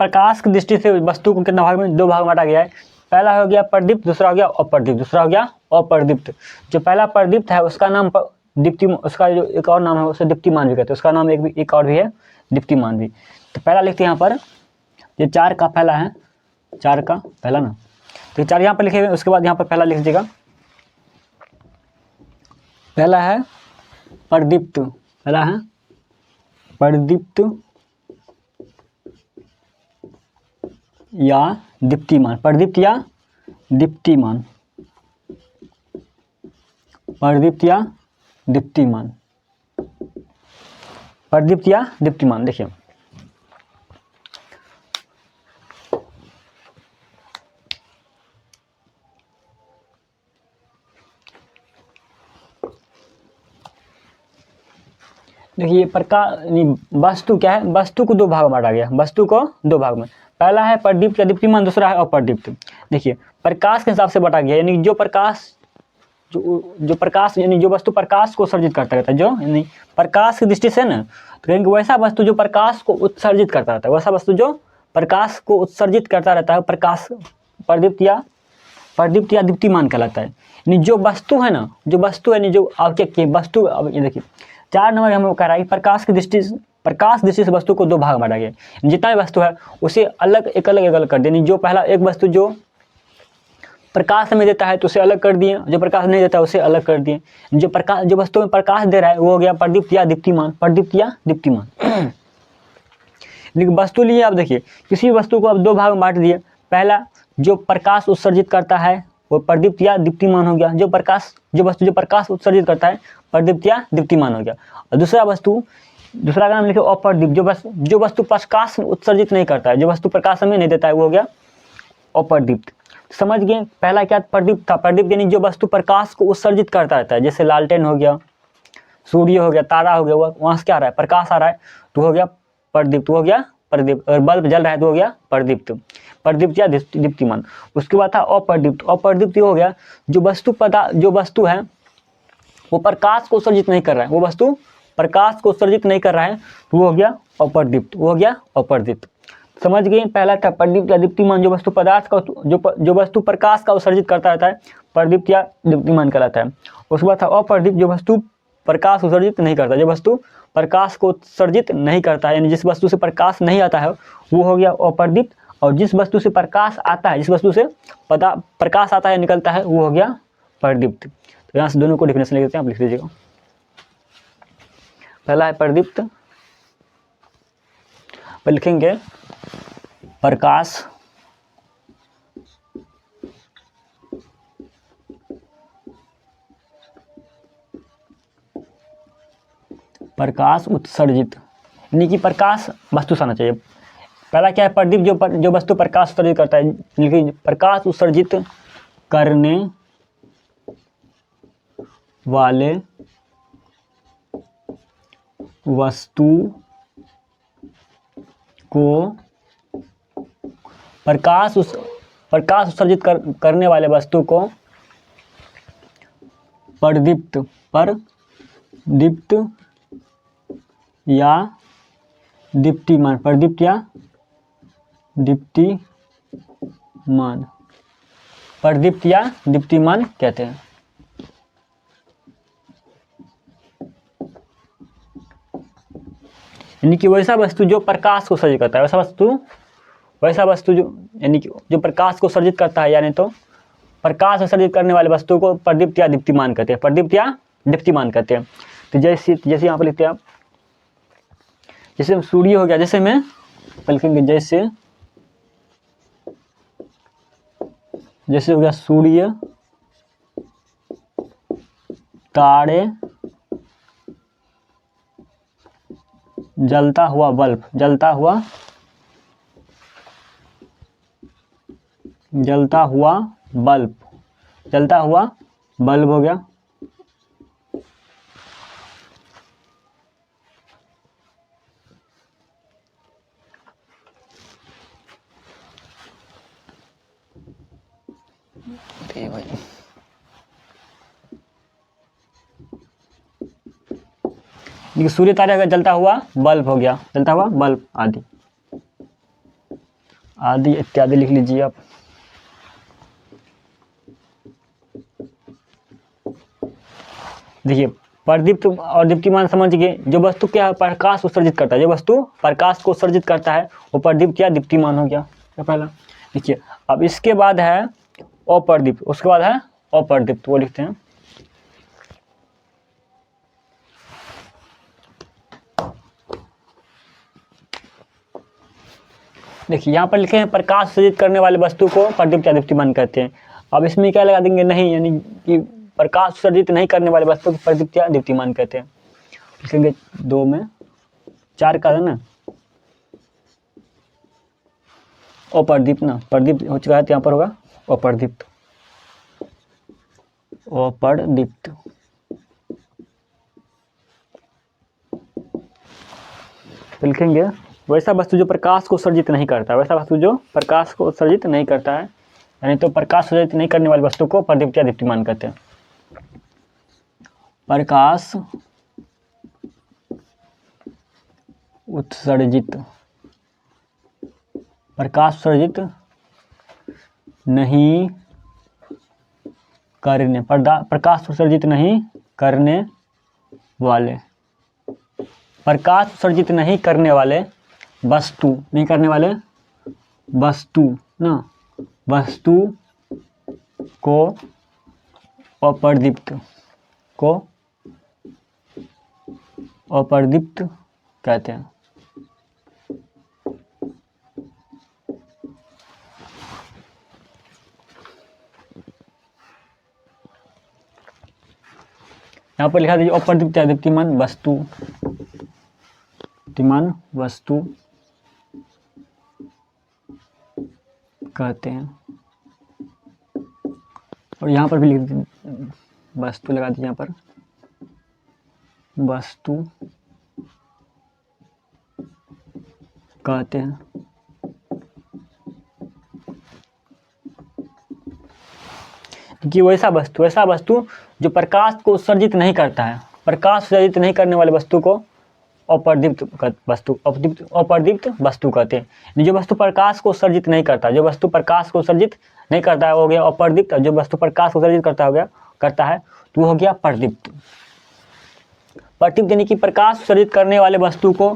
प्रकाश की दृष्टि से वस्तु को कितना भाग में, दो भाग में बांटा गया है। पहला हो गया प्रदीप्त, दूसरा हो गया अप्रदीप्त, दूसरा हो गया अप्रदीप्त। जो पहला प्रदीप्त है उसका नाम दीप्ति, उसका जो एक और नाम है उसे दीप्तिमान भी कहते हैं, उसका नाम एक और भी है दीप्तिमान भी। तो पहला लिखते हैं यहाँ पर, ये 4 का पहला है, 4 का पहला ना, तो 4 यहाँ पर लिखे हुए। उसके बाद यहाँ पर पहला लिख दीजिएगा, पहला है प्रदीप्त, पहला है प्रदीप्त या दीप्तिमान, प्रदीप्त या दीप्तिमान, प्रदीप्त या दीप्तिमान, प्रदीप्त या दीप्तिमान। देखिए देखिए वस्तु क्या है, वस्तु को दो भाग में बांटा गया, वस्तु को दो भाग में। पहला है प्रदीप्त या दीप्तिमान, दूसरा है अप्रदीप्त। देखिए प्रकाश के हिसाब से बांटा गया, यानी जो प्रकाश जो प्रकाश यानी जो वस्तु प्रकाश को उत्सर्जित करता रहता है, जो यानी प्रकाश की दृष्टि से ना, तो कहेंगे वैसा वस्तु जो प्रकाश को उत्सर्जित करता रहता है, वैसा वस्तु जो प्रकाश को उत्सर्जित करता रहता है, प्रकाश प्रदीप्त या दीप्तिमान कहलाता है। यानी जो वस्तु है ना, जो वस्तु यानी जो आपके की वस्तु, अब ये देखिए 4 नंबर हमें कह रहा है प्रकाश दृष्टि से वस्तु को दो भाग में बांटा गया। जितना भी वस्तु है उसे एक अलग कर दिया। जो पहला एक वस्तु जो प्रकाश हमें देता है तो उसे अलग कर दिए, जो प्रकाश नहीं देता है उसे अलग कर दिए। जो वस्तु में प्रकाश दे रहा है वो हो गया प्रदीप्त या दीप्तिमान, प्रदीप्त या दीप्तिमान। लेकिन वस्तु लिए आप देखिए, किसी वस्तु को आप दो भाग में बांट दिए, पहला जो प्रकाश उत्सर्जित करता है वो प्रदीप्त या दीप्तिमान हो गया, जो वस्तु जो प्रकाश उत्सर्जित करता है प्रदीप्त या दीप्तिमान हो गया। और दूसरा का नाम लिखे अप्रदीप्त, जो वस्तु प्रकाश उत्सर्जित नहीं करता है, जो वस्तु प्रकाश हमें नहीं देता है वो हो गया अप्रदीप्त। समझ गए, पहला क्या प्रदीप्त था, प्रदीप्त यानी जो वस्तु प्रकाश को उत्सर्जित करता रहता है, जैसे लालटेन हो गया, सूर्य हो गया, तारा हो गया, वहाँ से क्या आ रहा है, प्रकाश आ रहा है, तो हो गया प्रदीप्त, हो गया प्रदीप्त। और बल्ब जल रहा है तो हो गया प्रदीप्त या दीप्तिमान। उसके बाद था अप्रदीप्त हो गया जो वस्तु है वो प्रकाश को उत्सर्जित नहीं कर रहा है, वो वस्तु प्रकाश को उत्सर्जित नहीं कर रहा है, तो वो हो गया अप्रदीप्त, समझ गए। पहला था प्रदीप्त या दीप्तिमान, जो वस्तु पदार्थ का जो वस्तु प्रकाश का उत्सर्जित करता रहता है, प्रदीप्त या दीप्तिमान कहलाता है। उसके बाद था अप्रदीप्त, जो वस्तु प्रकाश उत्सर्जित नहीं करता, जो वस्तु प्रकाश को उत्सर्जित नहीं करता है, यानी जिस वस्तु से प्रकाश नहीं आता है वो हो गया अप्रदीप्त। और जिस वस्तु से प्रकाश आता है, जिस वस्तु से प्रकाश आता है निकलता है, वो हो गया प्रदीप्त। तो यहाँ से दोनों को डिफिनेशन लिख देते हैं, आप लिख लीजिएगा। पहला है प्रदीप्त, पर लिखेंगे प्रकाश उत्सर्जित, यानी कि प्रकाश वस्तु से आना चाहिए। पहला क्या है प्रदीप्त, जो वस्तु प्रकाश उत्सर्जित करता है, यानी कि प्रकाश उत्सर्जित करने वाले वस्तु को प्रकाश उत्सर्जित करने वाले वस्तु को प्रदीप्त या दीप्तिमान, प्रदीप्त या दीप्तिमान कहते हैं। यानी कि वैसा वस्तु जो प्रकाश को उत्सर्जित करता है, वैसा वस्तु जो यानी कि जो प्रकाश को उत्सर्जित करता है, यानी तो प्रकाश उत्सर्जित करने वाले वस्तु को प्रदीप्त या दीप्तिमान कहते हैं, तो जैसे यहाँ पर लिखते हैं आप, जैसे सूर्य हो गया, जैसे में लिखेंगे जैसे हो गया सूर्य, तारे, जलता हुआ बल्ब हो गया। सूर्य तारे अगर जलता हुआ बल्ब हो गया, आदि। आदि इत्यादि लिख लीजिए आप। देखिए प्रदीप्त और दीप्तिमान समझ गए। जो वस्तु क्या है, प्रकाश उत्सर्जित करता है, जो वस्तु प्रकाश को उत्सर्जित करता है वो प्रदीप्त या दीप्तिमान हो गया पहला। देखिए अब इसके बाद है अप्रदीप्त, उसके बाद है अप्रदीप्त, वो लिखते हैं। देखिए यहाँ पर लिखे हैं प्रकाश उत्सर्जित करने वाले वस्तु को प्रदीप्त या दीप्तिमान कहते हैं। अब इसमें क्या लगा देंगे, नहीं, यानी कि प्रकाश उत्सर्जित नहीं करने वाले वस्तु को प्रदीप्त या दीप्तिमान कहते हैं। लिखेंगे 2 में 4 का है ना, अप्रदीप्त ना, प्रदीप्त हो चुका है तो यहाँ पर होगा अप्रदीप्त, अप्रदीप्त। तो लिखेंगे वैसा वस्तु जो प्रकाश को उत्सर्जित नहीं करता, वैसा वस्तु जो प्रकाश को उत्सर्जित नहीं करता है, यानी तो प्रकाश उत्सर्जित नहीं करने वाली वस्तु को प्रदीप्त या दीप्तिमान कहते हैं। प्रकाश उत्सर्जित, प्रकाश उत्सर्जित नहीं करने, प्रकाश उत्सर्जित नहीं करने वाले, प्रकाश उत्सर्जित नहीं करने वाले वस्तु, नहीं करने वाले वस्तु ना, वस्तु को अप्रदीप्त, को अप्रदीप्त कहते हैं। यहाँ पर लिखा दीजिए अप्रदीप्त या दीप्तिमान वस्तु, दीप्तिमान वस्तु कहते हैं। और यहाँ पर भी लिख दीजिए वस्तु, लगा दीजिए यहाँ पर वस्तु कहते हैं। कि वैसा वस्तु जो प्रकाश को उत्सर्जित नहीं करता है, प्रकाश उत्सर्जित नहीं करने वाले वस्तु को अप्रदीप्त वस्तु, अप्रदीप्त वस्तु कहते हैं। जो वस्तु प्रकाश को उत्सर्जित नहीं करता, जो वस्तु प्रकाश को उत्सर्जित नहीं करता है वो हो गया अप्रदीप्त, जो वस्तु प्रकाश को उत्सर्जित करता है तो वो हो गया प्रदीप्त। प्रदीप्त यानी कि प्रकाश उत्सर्जित करने वाले वस्तु को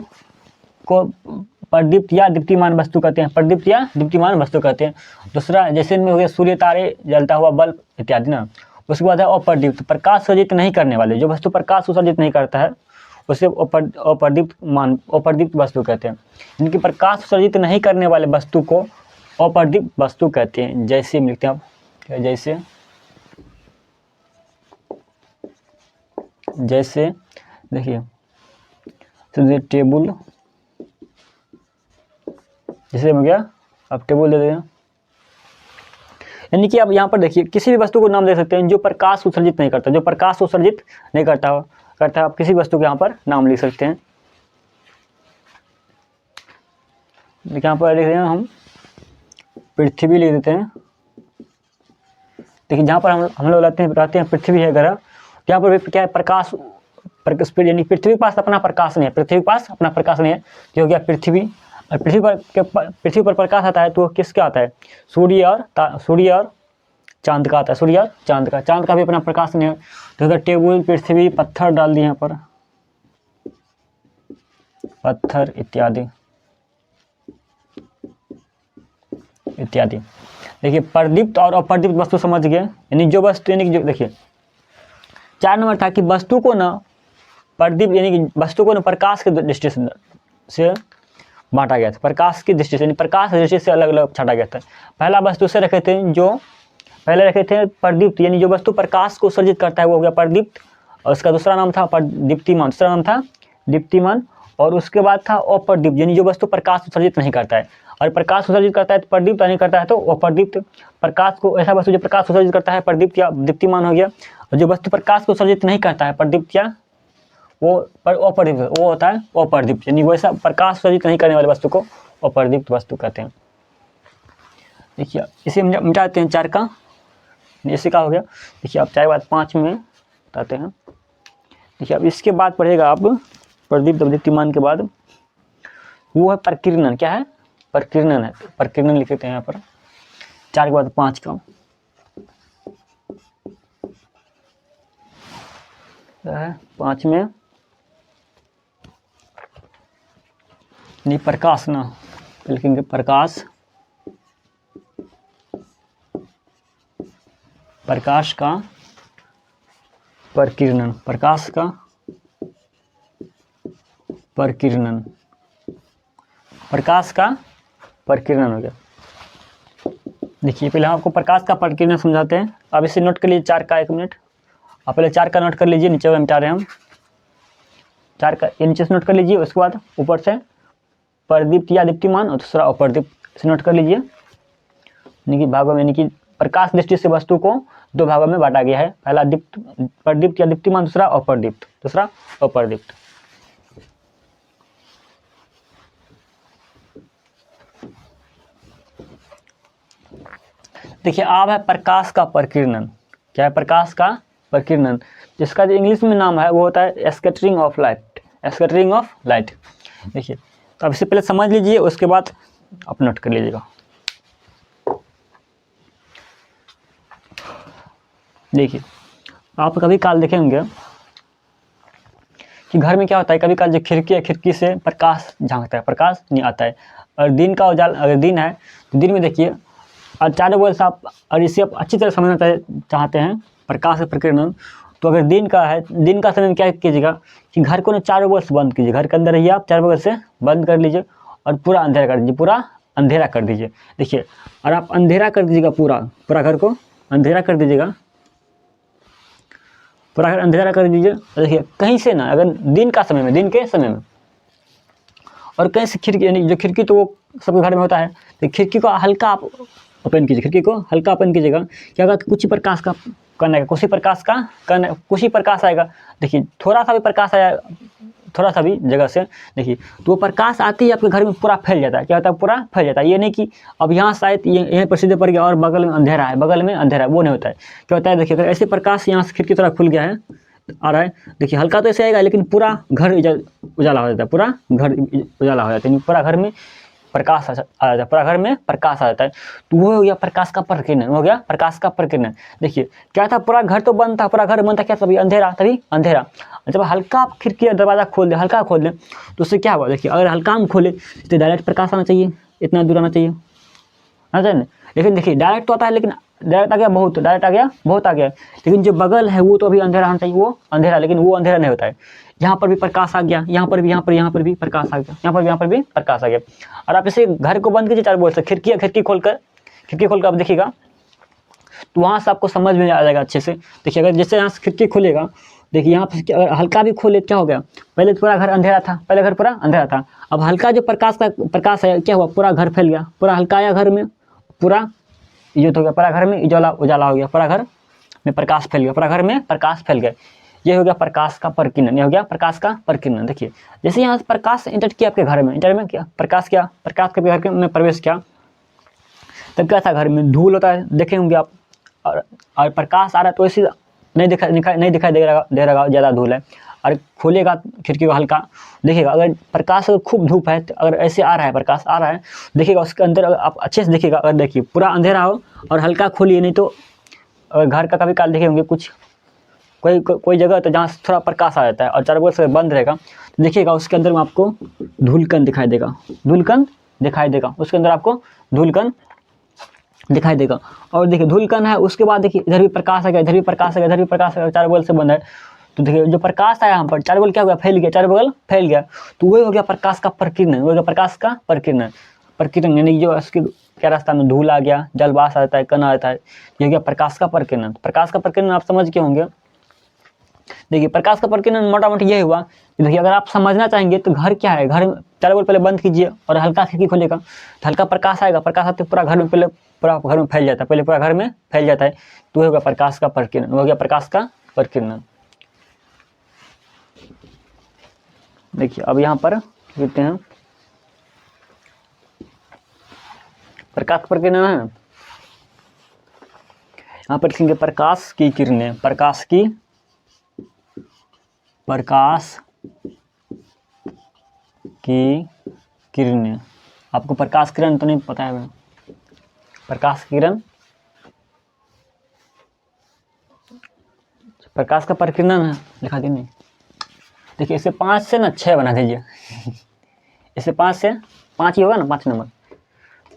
प्रदीप्त या दीप्तिमान वस्तु कहते हैं, प्रदीप्त या दीप्तिमान वस्तु कहते हैं। दूसरा जैसे इनमें हो गया सूर्य, तारे, जलता हुआ बल्ब इत्यादि ना। उसके बाद है अप्रदीप्त, प्रकाश उत्सर्जित नहीं करने वाले, जो वस्तु प्रकाश उत्सर्जित नहीं करता है उसे अप्रदीप्त वस्तु कहते हैं। इनकी प्रकाश उत्सर्जित नहीं करने वाले वस्तु को अप्रदीप्त वस्तु कहते हैं। जैसे लिखते हैं आप, जैसे देखिए तो टेबल, जैसे हो गया अब टेबल दे दें। यानी कि आप यहाँ पर देखिए किसी भी वस्तु को नाम दे सकते हैं जो प्रकाश उत्सर्जित नहीं करता, जो प्रकाश उत्सर्जित नहीं करता आप किसी वस्तु के यहाँ पर नाम लिख सकते हैं। यहाँ पर लिख रहे हैं हम पृथ्वी लिख देते हैं। देखिए जहाँ पर हम लोग रहते हैं पृथ्वी है ग्रह, यहाँ पर भी क्या है प्रकाश, यानी पृथ्वी के पास अपना प्रकाश नहीं है, पृथ्वी के पास अपना प्रकाश नहीं है, जो हो गया पृथ्वी। और पृथ्वी पर प्रकाश आता है तो वो किसका आता है, सूर्य और चांद का आता है, सूर्य और चांद का भी अपना प्रकाश नहीं है। तो इधर टेबल, पृथ्वी, पत्थर डाल दिए यहाँ पर, पत्थर इत्यादि। देखिए प्रदीप्त और अप्रदीप्त वस्तु समझ गए। यानी जो वस्तु, यानी कि जो देखिए 4 नंबर था कि वस्तु को ना प्रदीप्त, यानी कि वस्तु को ना प्रकाश के दृष्टि से बांटा गया था, प्रकाश की दृष्टि से, यानी प्रकाश की दृष्टि से अलग अलग छाटा गया था। पहला वस्तु से रखे थे, जो पहले रखे थे प्रदीप्त, यानी जो वस्तु प्रकाश को उत्सर्जित करता है वो हो गया प्रदीप्त, और उसका दूसरा नाम था दीप्तिमान, दूसरा नाम था दीप्तिमान। और उसके बाद था अप्रदीप्त, यानी जो वस्तु प्रकाश उत्सर्जित नहीं करता है, और प्रकाश उत्सर्जित करता है तो प्रदीप्त, नहीं करता है तो अप्रदीप्त। प्रकाश को, ऐसा वस्तु जो प्रकाश उत्सर्जित करता है प्रदीप्त या दीप्तिमान हो गया, और जो वस्तु प्रकाश को उत्सर्जित नहीं करता है प्रदीप्त या वो अप्रदीप्त, वो होता है अप्रदीप्त। यानी वैसा प्रकाश उत्सर्जित नहीं करने वाले वस्तु को अप्रदीप्त वस्तु कहते हैं। देखिए इसे मिटाते हैं 4 का, इसी का हो गया। देखिए अब 4 बाद 5 में बताते हैं। देखिए अब इसके बाद पढ़ेगा आप प्रदीप्त दीप्तिमान के बाद वो है प्रकीर्णन। क्या है? प्रकीर्णन है, प्रकीर्णन लिख देते हैं यहाँ पर, 4 के बाद 5 का 5 में नहीं प्रकाश ना, लिखेंगे प्रकाश, प्रकाश का प्रकीर्णन, प्रकाश का प्रकीर्णन, प्रकाश का प्रकीर्णन हो गया। देखिए पहले हम आपको प्रकाश का प्रकीर्णन समझाते हैं। अब इसे नोट कर लीजिए 4 का, 1 मिनट आप पहले 4 का नोट कर लीजिए, नीचे हम 4 रहे हम 4 का, ये नीचे से नोट कर लीजिए। उसके बाद ऊपर से प्रदीप्त या दीप्तिमान और दूसरा अप्रदीप्त से नोट कर लीजिए। यानी कि भागों में, यानी कि प्रकाश दृष्टि से वस्तु को 2 भागों में बांटा गया है। पहला प्रदीप्त या दीप्तिमान, दूसरा अप्रदीप्त, दूसरा अप्रदीप्त। देखिए अब है प्रकाश का प्रकीर्णन। क्या है? प्रकाश का प्रकीर्णन, जिसका जो इंग्लिश में नाम है वो होता है scattering of light, scattering of light. देखिए तो अब इससे पहले समझ लीजिए, उसके बाद आप नोट कर लीजिएगा। देखिए आप कभी काल देखेंगे कि घर में क्या होता है, कभी काल जो खिड़की है, खिड़की से प्रकाश झांकता है, प्रकाश नहीं आता है। और दिन का उजाला, अगर दिन है तो दिन में देखिए, और चारों बगल से आप, और इसे आप अच्छी तरह समझना चाहते हैं प्रकाश का प्रकीर्णन, तो अगर दिन का है, दिन का समय में क्या कीजिएगा कि घर को ना चारों बगल से बंद कीजिए, घर के अंदर रहिए आप, चारों बगल से बंद कर लीजिए और पूरा अंधेरा कर दीजिए, पूरा अंधेरा कर दीजिए। देखिए और आप अंधेरा कर दीजिएगा, पूरा पूरा घर को अंधेरा कर दीजिएगा, पूरा घर अंधेरा कर दीजिए। देखिए कहीं से ना, अगर दिन का समय में, दिन के समय में, और कहीं से खिड़की, यानी जो खिड़की तो वो सबके घर में होता है, तो खिड़की को हल्का आप ओपन कीजिए, खिड़की को हल्का ओपन कीजिएगा। क्या होगा कि कुछ ही प्रकाश का करना है, कुछ ही प्रकाश का करना, कुछ ही प्रकाश आएगा। देखिए थोड़ा सा भी प्रकाश आया, थोड़ा सा भी जगह से, देखिए तो वो प्रकाश आते ही आपके घर में पूरा फैल जाता है। क्या होता है? पूरा फैल जाता है। ये नहीं कि अब यहाँ शायद यहीं पर सीधे पड़ गया और बगल में अंधेरा है, बगल में अंधेरा है, वो नहीं होता है। क्या होता है? देखिए अगर ऐसे प्रकाश यहाँ से खिड़की की तरफ खुल गया है, आ रहा है, देखिए हल्का तो ऐसे आएगा, लेकिन पूरा घर उजाला हो जाता है, पूरा घर उजाला हो जाता है, पूरा घर में प्रकाश आ जाता है, पूरा घर में प्रकाश आ जाता है। तो वो हो गया प्रकाश का प्रकीर्णन, हो गया प्रकाश का प्रकीर्णन। देखिए क्या था, पूरा घर तो बंद था, पूरा घर बंद था, क्या तभी अंधेरा, तभी अंधेरा। जब हल्का आप खिड़की दरवाजा खोल दें, हल्का खोल दें, तो उससे क्या हुआ? देखिए अगर हल्का हम खोले तो डायरेक्ट प्रकाश आना चाहिए, इतना दूर आना चाहिए, समझे ना? लेकिन देखिए डायरेक्ट तो आता है, लेकिन डायरेक्ट आ गया बहुत, डायरेक्ट आ गया बहुत आ गया, लेकिन जो बगल है वो तो अभी अंधेरा होना चाहिए, वो अंधेरा, लेकिन वो अंधेरा नहीं होता है। यहाँ पर भी प्रकाश आ गया, यहाँ पर भी, यहाँ पर भी प्रकाश आ गया, यहाँ पर भी प्रकाश आ गया। और आप इसे घर को बंद कीजिए चारों बगल से, खिड़की खोलकर आप देखिएगा, तो वहाँ से आपको समझ में आ जाएगा अच्छे से। देखिए अगर जैसे यहाँ से खिड़की खोलेगा, देखिए यहाँ पर अगर हल्का भी खोले, क्या हो गया? पहले तो पूरा घर अंधेरा था, पहले घर पूरा अंधेरा था, अब हल्का जो प्रकाश है, क्या हुआ? पूरा घर फैल गया, पूरा हल्का आया घर में, पूरा ये तो हो गया, पूरा घर में उजाला हो गया, पूरा घर में प्रकाश फैल गया, पूरा घर में प्रकाश फैल गया। ये हो गया प्रकाश का प्रकीर्णन, ये हो गया प्रकाश का प्रकीर्णन। देखिए जैसे यहाँ प्रकाश इंटर किया आपके घर में, इंटर में क्या प्रकाश किया, प्रकाश के घर में प्रवेश किया, तब क्या था? घर में धूल होता है, देखे होंगे आप, और प्रकाश आ रहा है तो ऐसे नहीं दिखाई दे रहा ज़्यादा धूल है। और खोलेगा खिड़की को हल्का, देखिएगा अगर प्रकाश, अगर खूब धूप है, तो अगर ऐसे आ रहा है, प्रकाश आ रहा है, देखिएगा उसके अंदर अगर आप अच्छे से देखिएगा, अगर देखिए पूरा अंधेरा हो और हल्का खोलिए, नहीं तो अगर घर का कभी काल देखे होंगे कुछ कोई जगह तो जहाँ थोड़ा प्रकाश आ जाता है और चारों बगल से बंद रहेगा, तो देखिएगा उसके अंदर में आपको धूलकण दिखाई देगा, धूलकण दिखाई देगा, उसके अंदर आपको धूलकण दिखाई देगा। और देखिए धूलकण है, उसके बाद देखिए इधर भी प्रकाश आ गया, इधर भी प्रकाश आ गया, इधर भी प्रकाश आ गया, चारों बगल से बंद है, तो देखिए जो प्रकाश आया यहाँ पर, चारों बगल क्या हुआ? फैल गया, चारों बगल फैल गया, तो वही हो गया प्रकाश का प्रकीर्णन, हो गया प्रकाश का प्रकीर्णन। प्रकीर्णन यानी जो उसके क्या रास्ता में धूल आ गया, जलवाष्प आ जाता है, कण आ जाता है, ये हो गया प्रकाश का प्रकीर्णन। प्रकाश का प्रकीर्णन आप समझ के होंगे। देखिए प्रकाश का प्रकीर्णन मोटा मोटी यही हुआ कि देखिए अगर आप समझना चाहेंगे तो घर क्या है, घर चारों बगल पहले बंद कीजिए और हल्का खिड़की खोलेगा तो हल्का प्रकाश आएगा, प्रकाश आते पूरा घर में, पहले पूरा घर में फैल जाता है, पहले पूरा घर में फैल जाता है, तो होगा प्रकाश का प्रकीर्णन, हो गया प्रकाश का प्रकीर्णन। देखिए अब यहाँ पर लिखते हैं प्रकाश का प्रकीर्णन है, यहाँ पर लिखेंगे प्रकाश की किरणें, प्रकाश की किरणें आपको प्रकाश किरण तो नहीं पता है, प्रकाश किरण, प्रकाश का परिकिरण है, लिखा दी नहीं। देखिए इसे 5 से ना 6 बना दीजिए इसे 5 से 5 ही होगा ना, 5 नंबर,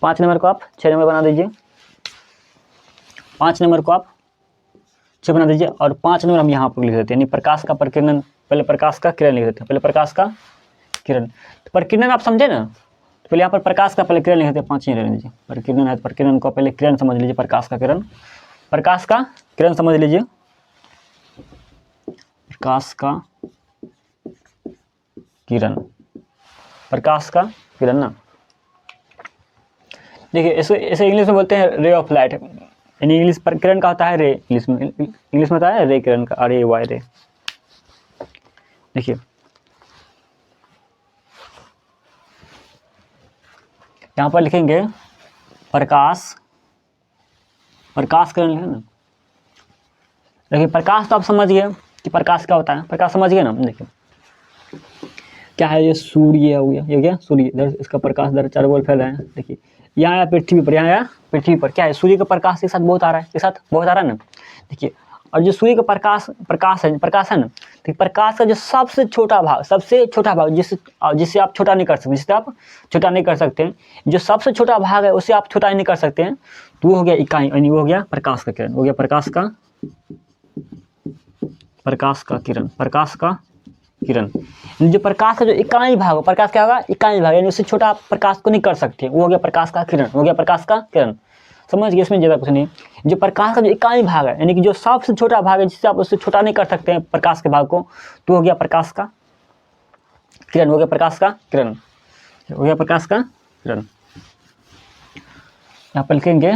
5 नंबर को आप 6 नंबर बना दीजिए, 5 नंबर को आप 6 बना दीजिए, और 5 नंबर हम यहाँ पर लिख देते हैं, यानी प्रकाश का परिकिरण, पहले प्रकाश का किरण लिख देते हैं, पहले प्रकाश का किरण। तो परिकिरण आप समझे ना, तो पहले यहाँ पर प्रकाश का पहले किरण लिख देते हैं, 5 ही रहने दीजिए। परिकिरण है तो परिकिरण को पहले किरण समझ लीजिए, प्रकाश का किरण, प्रकाश का किरण समझ लीजिए, प्रकाश का किरण, प्रकाश का किरण ना। देखिए इसे इंग्लिश में बोलते हैं रे ऑफ लाइट, यानी इंग्लिश पर किरण का होता है रे, इंग्लिश में होता है रे किरण का, रे वाई रे। देखिए यहाँ पर लिखेंगे प्रकाश, प्रकाश किरण लिखे ना। देखिए प्रकाश तो आप समझ गए कि प्रकाश क्या होता है, प्रकाश समझ गए ना। देखिए क्या है, ये सूर्य हो गया, ये क्या सूर्य, इधर इसका प्रकाश इधर चारों ओर फैला है। देखिए यहाँ आया पृथ्वी पर, यहाँ आया पृथ्वी पर, क्या है, सूर्य का प्रकाश के साथ बहुत आ रहा है, के साथ बहुत आ रहा है ना। देखिए और जो सूर्य का प्रकाश है ना, तो प्रकाश का जो सबसे छोटा भाग जिससे आप छोटा नहीं कर सकते, जिससे आप छोटा नहीं कर सकते हैं, जो सबसे छोटा भाग है उसे आप छोटा नहीं कर सकते हैं, तो वो हो गया इकाई, यानी वो हो गया प्रकाश का किरण, हो गया प्रकाश का किरण, प्रकाश का किरण। जो प्रकाश का जो इकाई भाग हो, प्रकाश क्या होगा, इकाई भाग, यानी उससे छोटा आप प्रकाश को नहीं कर सकते, वो हो गया प्रकाश का किरण, हो गया प्रकाश का किरण। समझ गए, इसमें ज़्यादा कुछ नहीं। जो प्रकाश का जो इकाई भाग है, यानी कि जो सबसे छोटा भाग है जिससे आप उससे छोटा नहीं कर सकते हैं प्रकाश के भाग को, तो हो गया प्रकाश का किरण, हो गया प्रकाश का किरण, हो गया प्रकाश का किरण। यहाँ पर लिखेंगे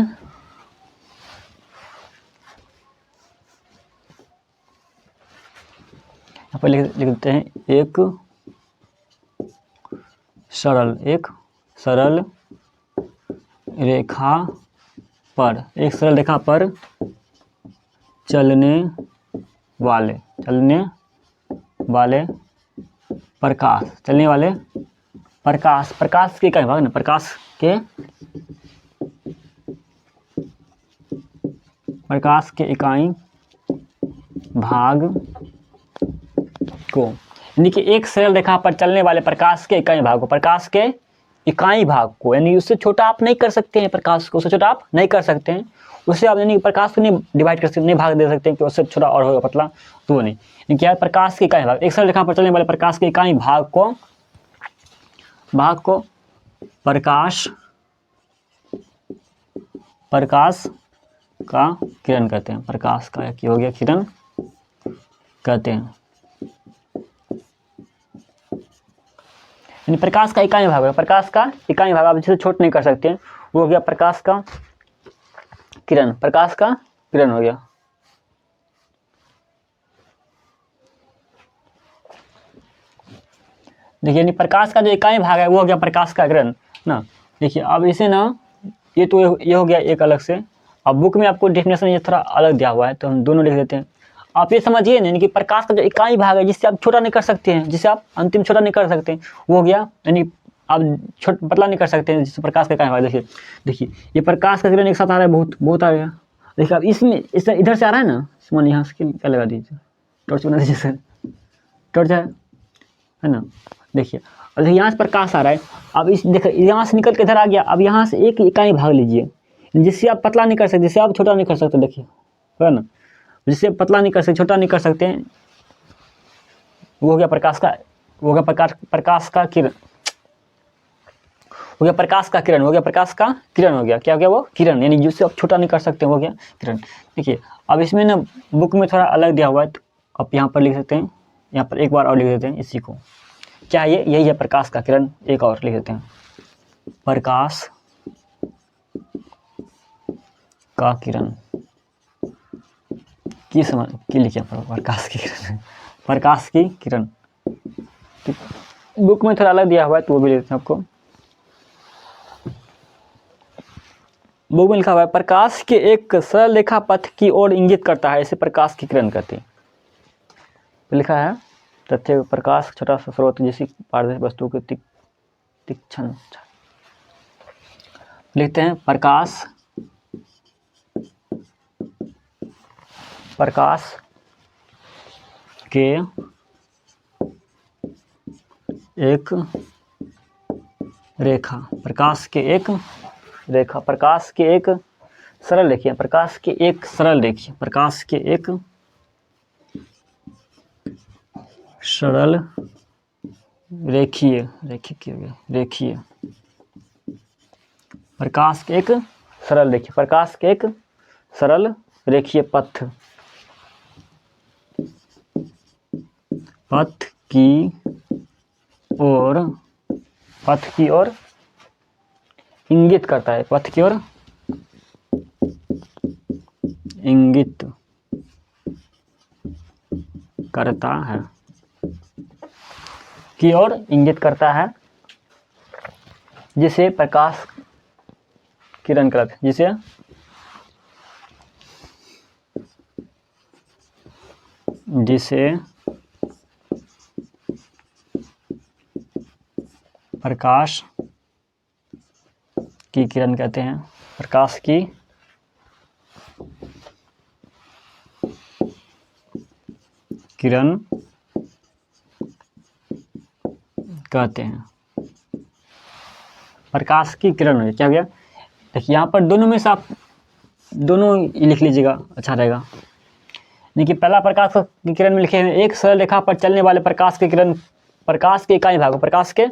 यहाँ पर लिख देते हैं एक सरल रेखा पर चलने वाले प्रकाश, प्रकाश के इकाई भाग ना, प्रकाश के इकाई भाग को, यानी कि एक सरल रेखा पर चलने वाले प्रकाश के इकाई भाग को, प्रकाश के इकाई भाग को, यानी उससे छोटा आप नहीं कर सकते हैं प्रकाश को, उससे छोटा आप नहीं कर सकते हैं, उससे आप यानी प्रकाश को नहीं डिवाइड कर सकते, नहीं भाग दे सकते हैं कि उससे छोटा और होगा पतला, तो नहीं। यानी क्या है, प्रकाश के इकाई भाग, एक सरल रेखा पर चलने वाले प्रकाश के इकाई भाग को प्रकाश का किरण कहते हैं, प्रकाश का क्या हो गया, किरण कहते हैं। यानी प्रकाश का इकाई भाग है, प्रकाश का इकाई भाग आप जिसे छोट नहीं कर सकते हैं, वो हो गया प्रकाश का किरण, प्रकाश का किरण हो गया। देखिए यानी प्रकाश का जो इकाई भाग है वो हो गया प्रकाश का किरण ना। देखिए अब इसे ना, ये तो ये हो गया एक अलग से, अब बुक में आपको डेफिनेशन ये थोड़ा अलग दिया हुआ है, तो हम दोनों लिख देते हैं। आप ये समझिए ना, यानी कि प्रकाश का जो इकाई भाग है जिससे आप छोटा नहीं कर सकते हैं, जिसे आप अंतिम छोटा नहीं कर सकते, वो हो गया, यानी आप पतला नहीं कर सकते हैं, जिससे प्रकाश का इकाई भाग। देखिए ये प्रकाश का किरण एक साथ आ रहा है, बहुत आ गया। देखिए अब इसमें इधर से आ रहा है ना, मान यहाँ से क्या लगा दीजिए, टॉर्च बना दीजिए सर, टॉर्च है ना। देखिए अब यहाँ से प्रकाश आ रहा है, अब इस देखिए यहाँ से निकल के इधर आ गया, अब यहाँ से एक इकाई भाग लीजिए जिससे आप पतला नहीं कर सकते, जिससे आप छोटा नहीं कर सकते, देखिए है ना, जिससे पतला नहीं कर सकते, छोटा नहीं कर सकते हैं, वो हो गया प्रकाश का, वो हो गया प्रकाश का किरण, हो गया प्रकाश का किरण, हो गया प्रकाश का किरण, हो गया क्या हो गया, वो किरण, यानी जिससे आप छोटा नहीं कर सकते, वो हो गया किरण। देखिए अब इसमें ना बुक में थोड़ा अलग दिया हुआ है, तो आप यहाँ पर लिख सकते हैं, यहाँ पर एक बार और लिख देते हैं इसी को, क्या ये यही है प्रकाश का किरण, एक और लिख देते हैं, प्रकाश का किरण की समझ की लिखिए, प्रकाश की किरण, प्रकाश की किरण। बुक में थोड़ा अलग दिया हुआ है तो वो भी लिखते हैं आपको। बुक में लिखा हुआ है प्रकाश के एक सरल रेखा पथ की ओर इंगित करता है, इसे प्रकाश की किरण कहते हैं। तो लिखा है तथ्य प्रकाश छोटा सा स्रोत जिसकी पारदर्शी वस्तु के तीक्ष्ण लिखते हैं प्रकाश के एक रेखा, प्रकाश के एक रेखा, प्रकाश के एक सरल रेखीय, प्रकाश के एक सरल रेखीय, प्रकाश के एक सरल रेखीय, रेखीय, प्रकाश के एक सरल रेखीय, प्रकाश के एक सरल रेखीय पथ, पथ की ओर इंगित करता है, पथ की ओर इंगित करता है, की ओर इंगित करता है, जिसे प्रकाश किरण कहते हैं, जिसे प्रकाश की किरण कहते हैं, प्रकाश की किरण कहते हैं, प्रकाश की किरण। क्या हो गया, देखिए यहाँ पर दोनों में से आप दोनों लिख लीजिएगा, अच्छा रहेगा। देखिए पहला प्रकाश की किरण में लिखे हैं एक सरल रेखा पर चलने वाले प्रकाश की किरण, प्रकाश के इकाई भाग, प्रकाश के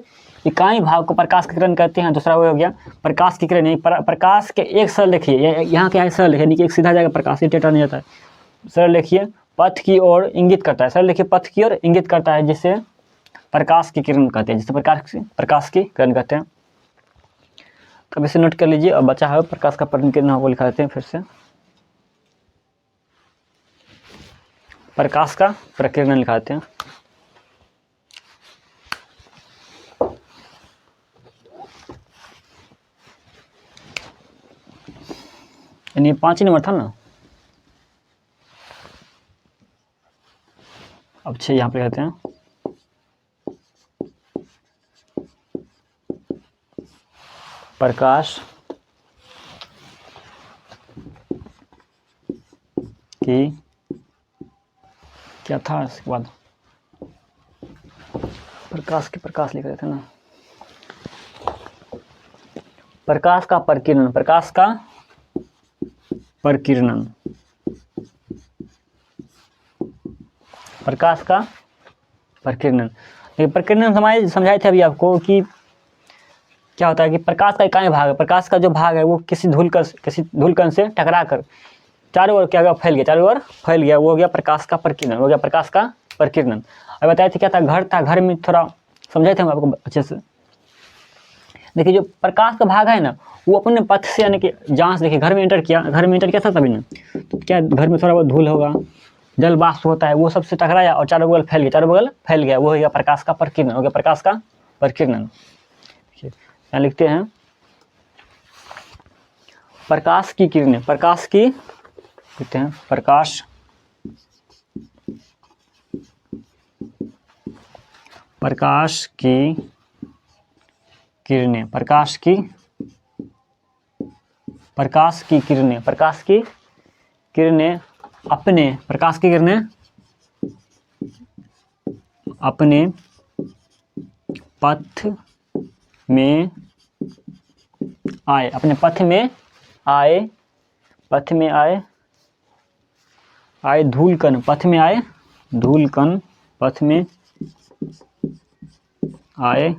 इकाई भाग को प्रकाश की किरण कहते हैं। दूसरा वो हो गया प्रकाश की किरण, प्रकाश के एक सरल रेखीय, यहाँ क्या है सरल रेखीय, नीचे एक सीधा जाएगा, प्रकाश टेढ़ा नहीं जाता है, सरल रेखीय पथ की ओर इंगित करता है, सरल रेखीय पथ की ओर इंगित करता है, जिसे प्रकाश की किरण कहते हैं, जिसे प्रकाश की किरण कहते हैं। तब इसे नोट कर लीजिए। और बचा है प्रकाश का प्रकीर्णन, वो लिखा देते हैं फिर से, प्रकाश का प्रकीर्णन लिखा देते हैं। यानी 5 ही नंबर था ना, अब 6 यहाँ पे कहते हैं। प्रकाश की क्या था इसके बाद, प्रकाश लिख रहे थे ना, प्रकाश का प्रकीर्णन, प्रकाश का प्रकीर्णन, प्रकाश का प्रकीर्णन। प्रकीर्णन समझाए थे अभी आपको कि क्या होता है कि प्रकाश का इकाई भाग, प्रकाश का जो भाग है वो किसी धूलकण से टकरा कर चारों ओर क्या फैल गया, वो हो गया प्रकाश का प्रकीर्णन, हो गया प्रकाश का प्रकीर्णन। अब बताए थे क्या था, घर में थोड़ा समझाए थे हम आपको अच्छे से। देखिए जो प्रकाश का भाग है ना, वो अपने पथ से यानी कि जहाँ से देखिए घर में एंटर किया था तभी ना, तो क्या घर में थोड़ा बहुत धूल होगा, जल वाष्प होता है, वो सबसे टकराया और चारों बगल फैल गया, वो हो गया प्रकाश का प्रकीर्णन, हो गया प्रकाश का प्रकीर्णन। यहाँ लिखते हैं प्रकाश की किरणें, प्रकाश की लिखते हैं प्रकाश की किरणें, प्रकाश की किरणें अपने पथ में आए, अपने पथ में आए धूलकण, पथ में आए धूलकण, पथ में आए,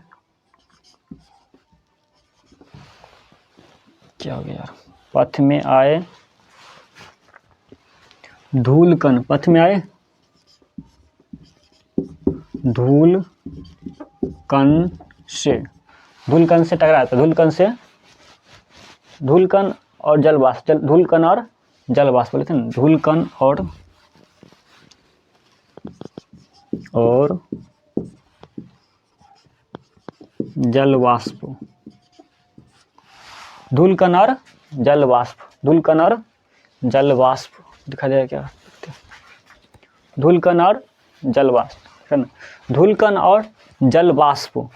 क्या हो गया, पथ में आए धूलकण, पथ में आए धूलकण से टकराया था, धूलकण और जल वाष्प, धूलकण और जल वाष्प बोले थे ना, धूलकण और जल वाष्प, धूलकण और जल वाष्प दिखा देगा क्या, धूलकण और जल वाष्प है ना, धूलकण और जल वाष्प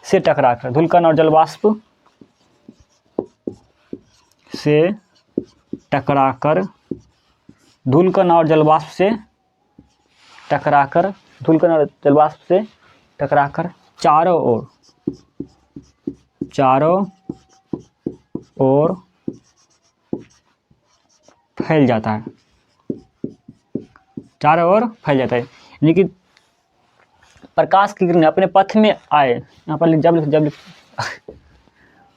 से टकराकर, धूलकण और जल वाष्प से टकराकर धूलकण और जलवाष्प से टकराकर धूलकण और जलवाष्प से टकराकर चारों ओर फैल जाता है, चारों ओर फैल जाता है। यानी कि प्रकाश की किरणें अपने पथ में आए, यहाँ पर जब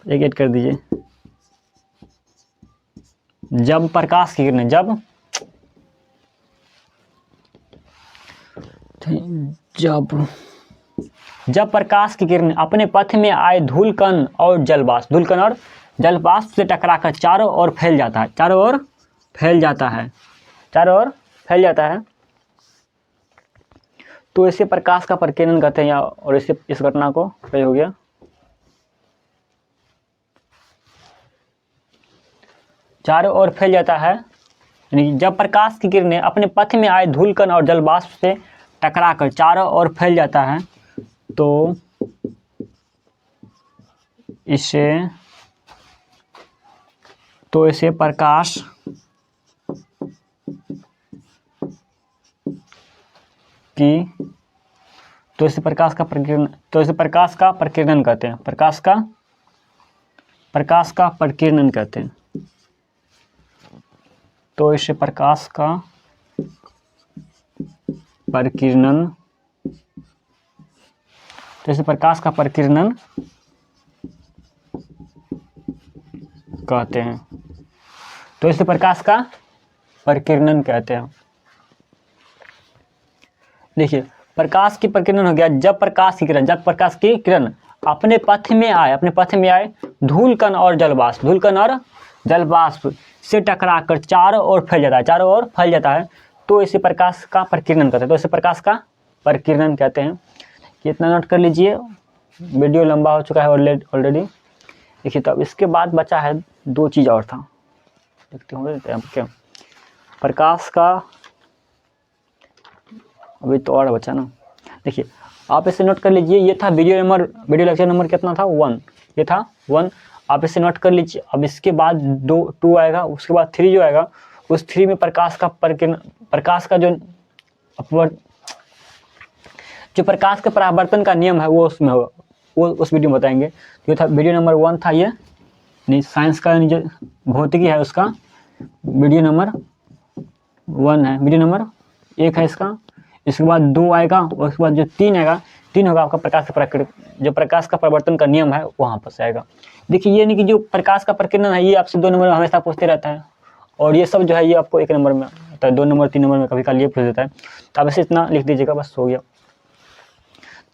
एक ऐड कर दीजिए, जब प्रकाश की किरणें जब प्रकाश की किरणें अपने पथ में आए धूलकण और जलवाष्प से टकराकर चारों ओर फैल जाता है, चारों ओर फैल जाता है, तो इसे प्रकाश का प्रकीर्णन कहते हैं। और इसे इस घटना को सही हो गया, चारों ओर फैल जाता है। यानी जब प्रकाश की किरणें अपने पथ में आए धूलकण और जलवाष्प से टकराकर चारों ओर फैल जाता है, तो इसे प्रकाश का प्रकीर्णन कहते हैं, प्रकाश का प्रकीर्णन कहते हैं। तो इसे प्रकाश का प्रकीर्णन कहते हैं, तो इसे प्रकाश का प्रकीर्णन कहते हैं। देखिए, प्रकाश की प्रकीर्णन हो गया जब प्रकाश की किरण अपने पथ में आए धूलकण और जलवाष्प से टकराकर चारों ओर फैल जाता है, तो इसे प्रकाश का प्रकीर्णन कहते हैं। इतना नोट कर लीजिए, वीडियो लंबा हो चुका है ऑलरेडी। देखिए, तो अब इसके बाद बचा है दो चीज़ और था, देखते होंगे क्या प्रकाश का, अभी तो और बचा ना। देखिए, आप इसे नोट कर लीजिए, ये था वीडियो लेक्चर नंबर कितना था 1, ये था 1। आप इसे नोट कर लीजिए। अब इसके बाद 2 आएगा, उसके बाद 3 जो आएगा, उस 3 में प्रकाश का जो प्रकाश के परावर्तन का नियम है वो उसमें होगा, वो उस वीडियो में बताएंगे। ये था वीडियो नंबर 1 था, ये नहीं साइंस का जो भौतिकी है उसका वीडियो नंबर 1 है, वीडियो नंबर 1 है इसका। इसके बाद 2 आएगा, और उसके बाद जो 3 आएगा, 3 होगा आपका प्रकाश का परिवर्तन का नियम है, वहाँ पर से आएगा। देखिए, ये नहीं कि जो प्रकाश का प्रकीर्णन है ये आपसे 2 नंबर में हमेशा पूछते रहता है, और ये सब जो है ये आपको 1 नंबर में आता है, 2 नंबर 3 नंबर में कभी काल ये पूछ देता है। तो आप ऐसे इतना लिख दीजिएगा, बस हो गया।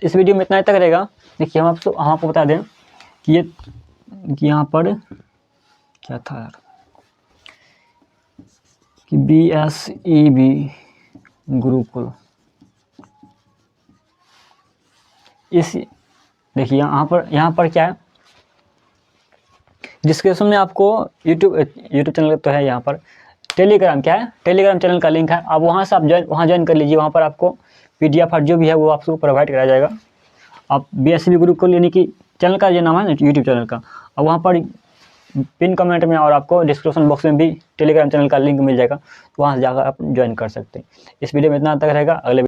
इस वीडियो में इतना ही तक रहेगा। देखिए, हम आपको बता दें कि यहाँ पर क्या था यार, कि BSEB गुरुकुल, देखिए यहाँ पर क्या है, डिस्क्रिप्शन में आपको यूट्यूब चैनल तो है, यहाँ पर टेलीग्राम चैनल का लिंक है, आप वहाँ से आप ज्वाइन कर लीजिए। वहाँ पर आपको PDF जो भी है वो आपको प्रोवाइड कराया जाएगा। आप BSEB गुरुकुल यानी कि चैनल का जो नाम है ना, यूट्यूब चैनल का, और वहाँ पर पिन कमेंट में और आपको डिस्क्रिप्शन बॉक्स में भी टेलीग्राम चैनल का लिंक मिल जाएगा, तो वहाँ से जाकर आप ज्वाइन कर सकते हैं। इस वीडियो में इतना तक रहेगा। अगले